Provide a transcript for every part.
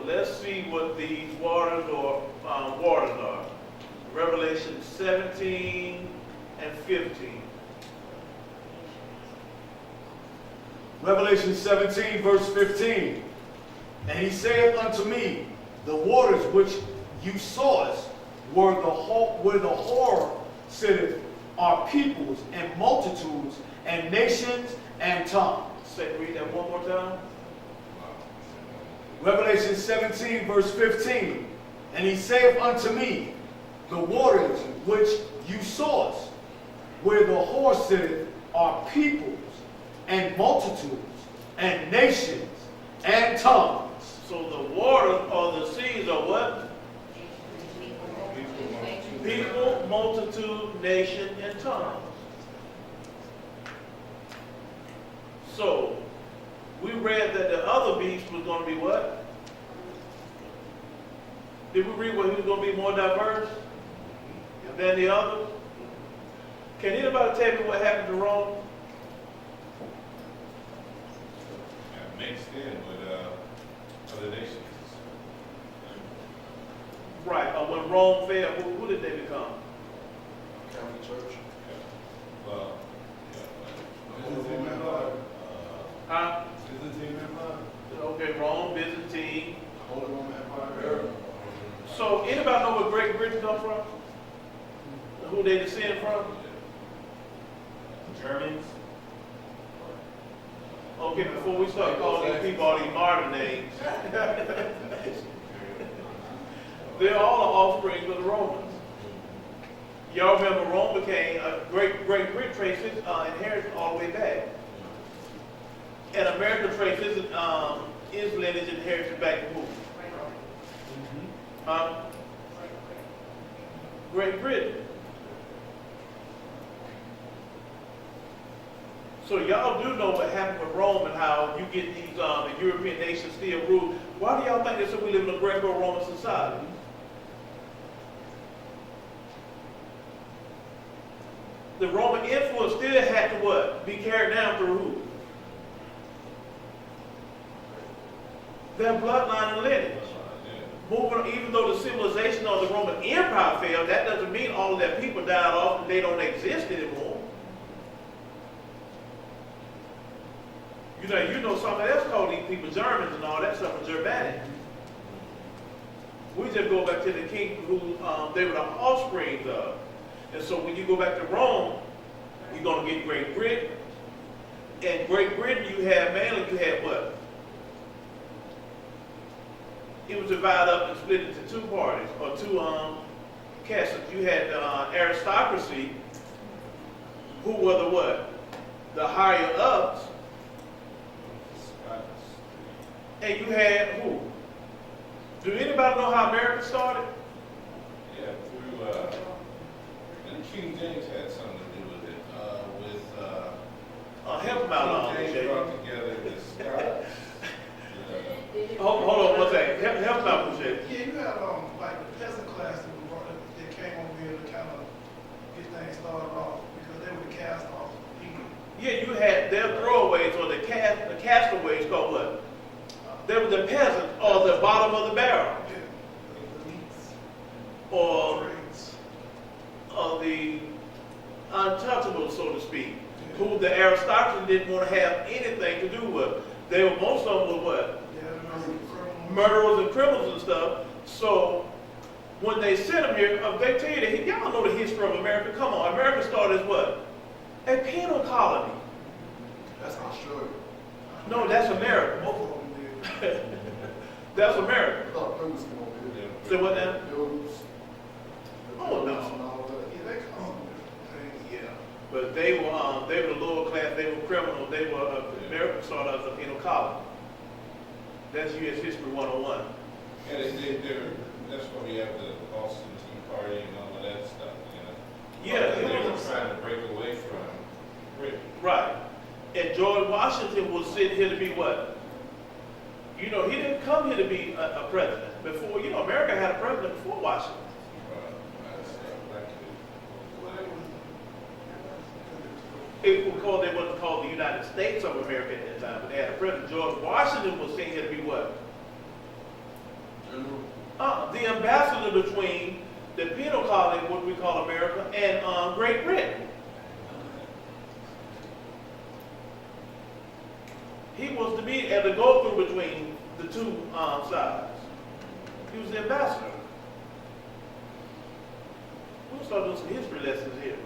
So let's see what these waters are. Revelation 17 and 15. Revelation 17, verse 15. And he saith unto me, the waters which you sawest, where the whore sitteth, are peoples and multitudes and nations and tongues. Read that one more time. Revelation 17, verse 15. And he saith unto me, the waters which you sawest, where the whore sitteth, are peoples and multitudes and nations and tongues. So the waters or the seas are what? People, multitude, nation, and tongues. So, we read that the other beast was going to be what? Did we read what he was going to be more diverse than the others? Can anybody tell me what happened to Rome? Mixed in with other nations. Right. When Rome fell, who did they become? Catholic Church. Well, Byzantine Empire. Huh? Byzantine Empire. Okay, Rome, Byzantine. Holy Roman Empire. So anybody know where Great Britain come from? Who they descend from? Germans. Okay, before we start calling these people all these modern names, they're all the offspring of the Romans. Y'all remember Rome became Great Britain traces inheritance all the way back. And America traces its lineage inheritance back to who? Great Britain. So y'all do know what happened with Rome and how you get these the European nations still rule. Why do y'all think they said we live in a Greco-Roman society? The Roman influence still had to what? Be carried down through who? Their bloodline and lineage. Moving, even though the civilization of the Roman Empire failed, that doesn't mean all of their people died off and they don't exist anymore. You know something else called these people Germans and all that stuff, Germanic. We just go back to the king who they were the offspring of. And so when you go back to Rome, you're going to get Great Britain. And Great Britain, you had what? It was divided up and split into two parties, or two castes. You had the aristocracy, who were the what? The higher ups. And you had who? Do anybody know how America started? Yeah, through, and King James had something to do with it. Help them out, King Jay. James brought together this Scots. Hold on one second. Help them out, Jay. Yeah, you had like the peasant class that came over here to kind of get things started off because they were the cast off people. Yeah, you had their throwaways or the castaways called what? They were the peasants or the bottom of the barrel. Yeah, the elites, Or trades. the untouchables, so to speak, who the aristocracy didn't want to have anything to do with. They were, most of them were what? Yeah, Murderers and criminals and stuff. So when they sent them here, they tell you that y'all know the history of America. Come on, America started as what? A penal colony. That's Australia. No, that's America. Both of them did. That's America. I thought Pilgrims came over here. Say what now? Pilgrims. Oh, no. And all that. Yeah, they come with things. Yeah, but they were the lower class. They were criminals. They were America started as a penal colony. That's U.S. History 101. And that's why we have the Boston Tea Party and all of that stuff, you know? Yeah, They it were was trying to break away from Britain. right. And George Washington was sitting here to be what? He didn't come here to be a president. Before, America had a president before Washington. It wasn't called the United States of America at that time, but they had a president. George Washington was sitting here to be what? ambassador between the penal colony, what we call America, and Great Britain. He was to be at the go-through between the two sides. He was the ambassador. We'll start doing some history lessons here.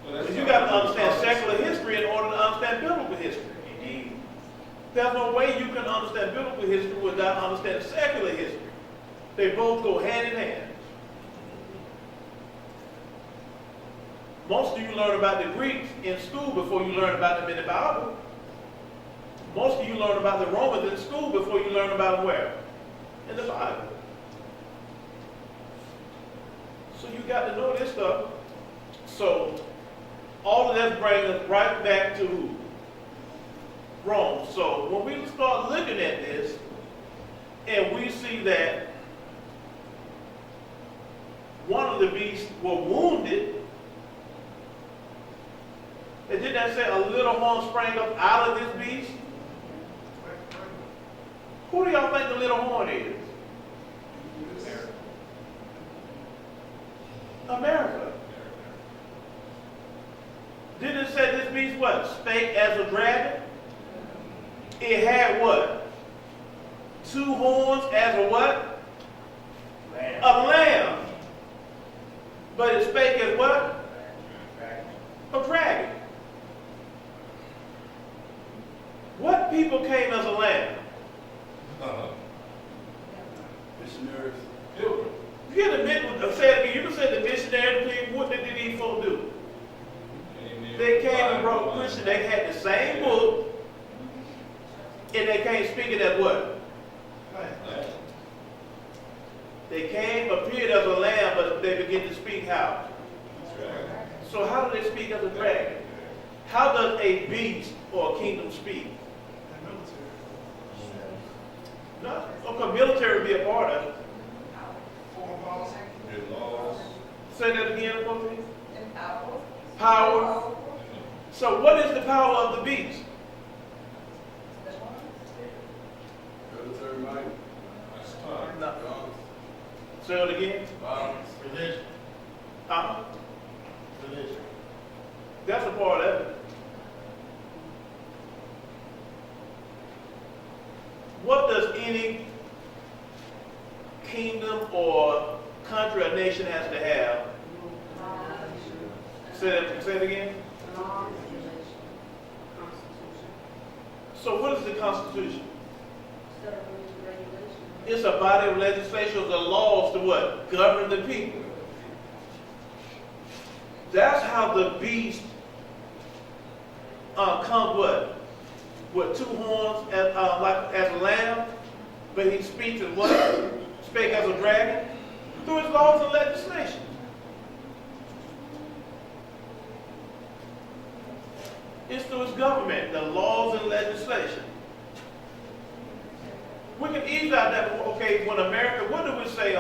Because you got to understand secular history in order to understand biblical history. There's no way you can understand biblical history without understanding secular history. They both go hand in hand. Most of you learn about the Greeks in school before you learn about them in the Bible. Most of you learn about the Romans in school before you learn about them where? In the Bible. So you got to know this stuff. So all of that brings us right back to who? Rome. So when we start looking at this, and we see that one of the beasts were wounded, and did that say a little horn sprang up out of this beast? Who do y'all think the little horn is? America. Didn't it say this beast what? Spake as a dragon? It had what? 2 horns as a what? Lamb. A lamb. But it spake as what? A dragon. What people came as a lamb? Missionaries. Pilgrim. You can admit, say it again, you can say the missionaries came, what did these folks do? They came and brought Christian, they had the same book, and they came speaking as what? They came, appeared as a lamb, but they began to speak how? So how do they speak as a dragon? How does a beast or a kingdom speak? No, okay, military would be a part of it. Say that again, please. Power. So what is the power of the beast? Military might. No. Say it again. Religion. Religion. That's a part of it. What does any kingdom or country or nation has to have? Say it again. So what is the Constitution? It's a body of legislation, the laws to what? Govern the people. That's how the beast comes what? With 2 horns as, like as a lamb, but he speaks as what? Spake as a dragon? Through his laws and legislation. It's through his government, the laws and legislation. We can ease out that, okay, when America, what do we say,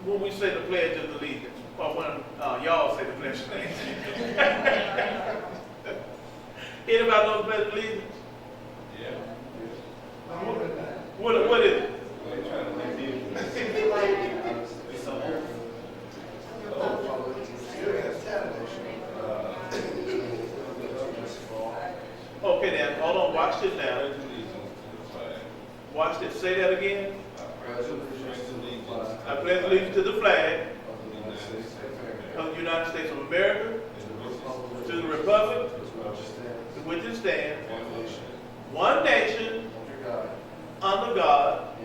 when we say the Pledge of Allegiance? Or when y'all say the Pledge of Allegiance? Anybody know the Pledge of Allegiance? Yeah. What is it? They're trying to make you. Okay, then, hold on, watch this now. Watch this. Say that again. I pledge allegiance to the flag of the United States of America, to the republic to which it stands, one nation, under God,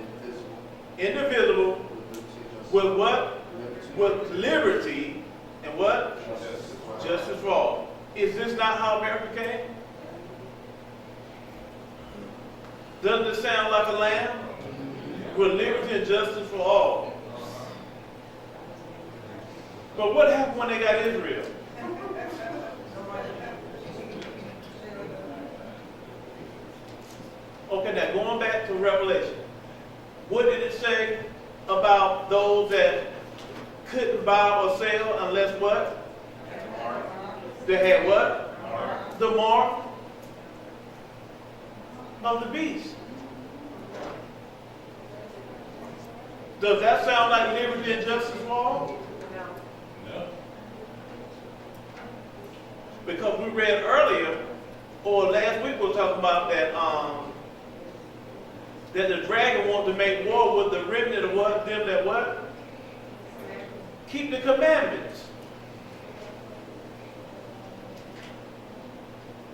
indivisible, with what? With liberty and what? Justice for all. Is this not how America came? Doesn't it sound like a lamb? With liberty and justice for all. But what happened when they got Israel? Okay, now going back to Revelation. What did it say about those that couldn't buy or sell unless what? They had what? The mark. of the beast. Does that sound like liberty and justice law? No. Because we read earlier, or last week we were talking about that that the dragon wanted to make war with the remnant of what? Them that what? Keep the commandments.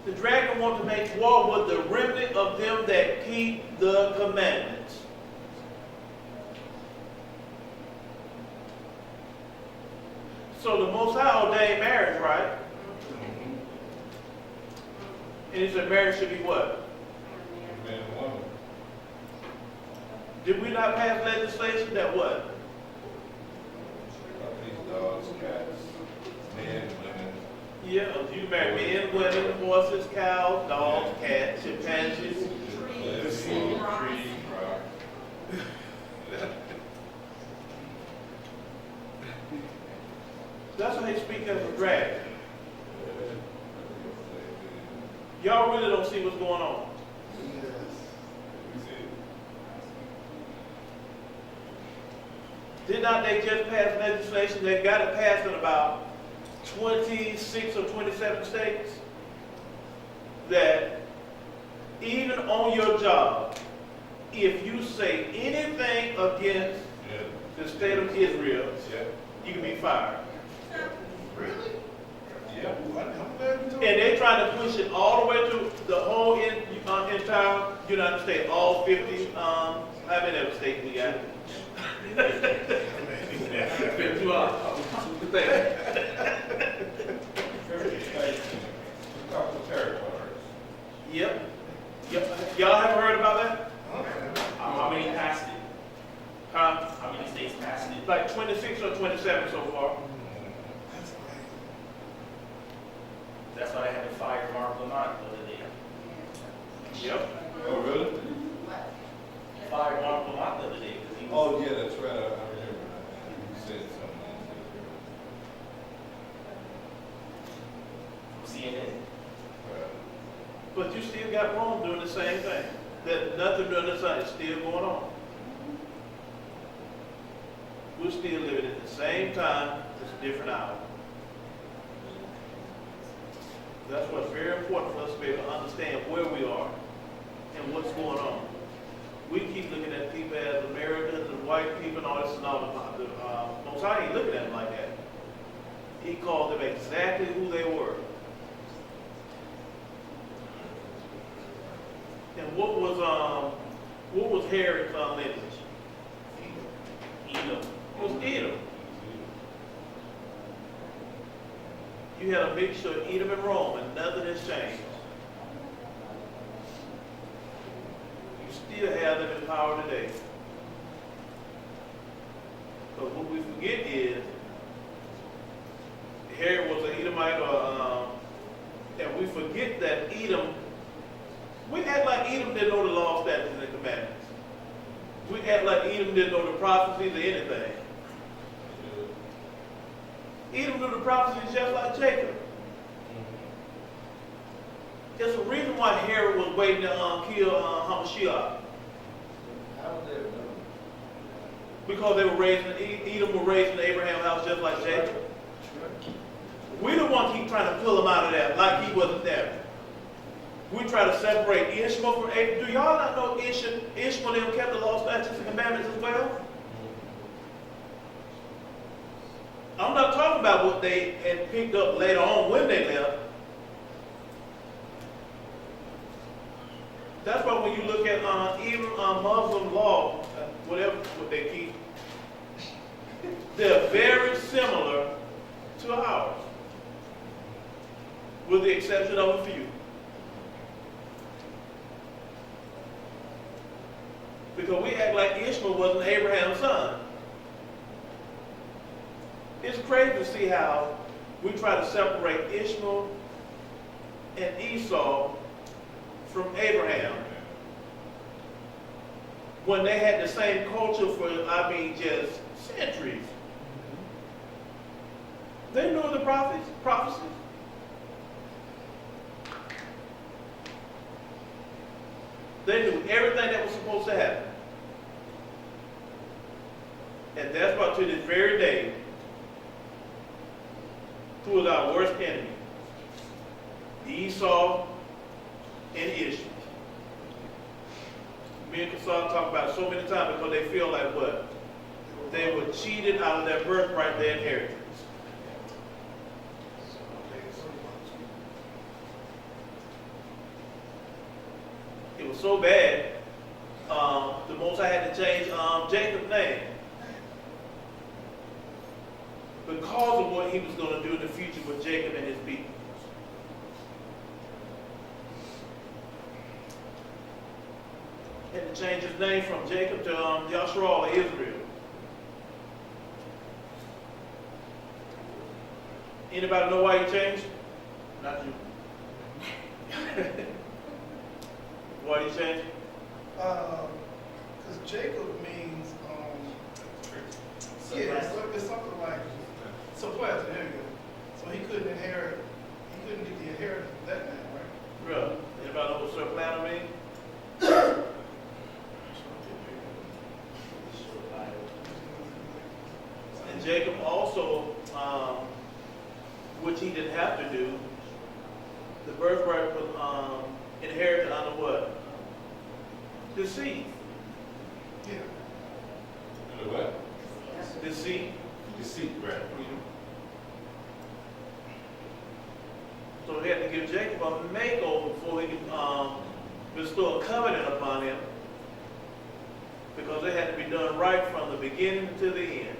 The dragon wanted to make war with the remnant of them that keep the commandments. So the Most High ordained marriage, right? And he said marriage should be what? Man and woman. Did we not pass legislation that what? Puppies, dogs, cats, men, women. Yeah, you marry men, women, horses, cows, dogs, cats, chimpanzees. The sea, tree, rock. That's how he speaks as a dragon. Y'all really don't see what's going on. Did not they just pass legislation? They got it passed in about 26 or 27 states that even on your job, if you say anything against the state of Israel, you can be fired. Really? Yeah. I'm glad you told And me. they're trying to push it all the way to the whole entire United States, all 50, how many other states we got? It's been 2 hours. Couple territories. Yep. Y'all haven't heard about that? How many passed it? Huh? How many states passed it? Like 26 or 27 so far. That's amazing. That's why I had to fire Mark Lamont the other day. Yep. Oh, really? Fired Mark Lamont the other day because he was. Oh, yeah, that's right. I remember. You said something. CNN. But you still got Rome doing the same thing. That nothing doing the same is still going on. We're still living at the same time, just a different hour. That's what's very important for us to be able to understand where we are and what's going on. We keep looking at people as Americans and white people and all this and all the Most High ain't looking at them like that. He called them exactly who they were. And what was Herod's lineage? Edom. It was Edom. You had a mixture of Edom and Rome, and nothing has changed. You still have them in power today. But what we forget is Herod was an Edomite, and we forget that Edom. We act like Edom didn't know the law, statutes, and the commandments. We act like Edom didn't know the prophecies or anything. Edom knew the prophecies just like Jacob. There's a reason why Herod was waiting to kill Mashiyach. How would they have known? Because they were raised in, Edom were raised in Abraham's house just like Jacob. We the one keep trying to pull him out of that like he wasn't there. We try to separate Ishmael from Abraham. Do y'all not know Ishmael and them kept the law, statutes, and commandments as well? I'm not talking about what they had picked up later on when they left. That's why when you look at even Muslim law, whatever what they keep, they're very similar to ours, with the exception of a few. Because we act like Ishmael wasn't Abraham's son. It's crazy to see how we try to separate Ishmael and Esau from Abraham when they had the same culture for, just centuries. They knew the prophecies. They knew everything that was supposed to happen. And that's why to this very day, who is our worst enemy? Esau and Ishmael. Me and Kassan talk about it so many times because they feel like what? They were cheated out of their birthright, their inheritance. It was so bad, the Most High had to change Jacob's name because of what he was going to do in the future with Jacob and his people. He had to change his name from Jacob to Yashra'al, Israel. Anybody know why he changed? Not you. Why he changed? Because Jacob means, it's something like supplanter, there you go. So he couldn't inherit, he couldn't get the inheritance of that man, right? Bro, anybody know what supplanter means? And Jacob also, which he didn't have to do, the birthright was inherited under what? The seed. Yeah. You know what? The seed. Deceit, right? So he had to give Jacob a makeover before he could bestow a covenant upon him, because it had to be done right from the beginning to the end.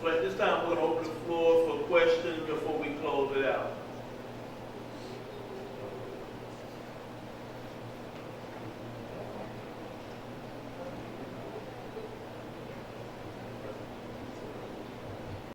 So at this time, we're going to open the floor for questions before we close it out.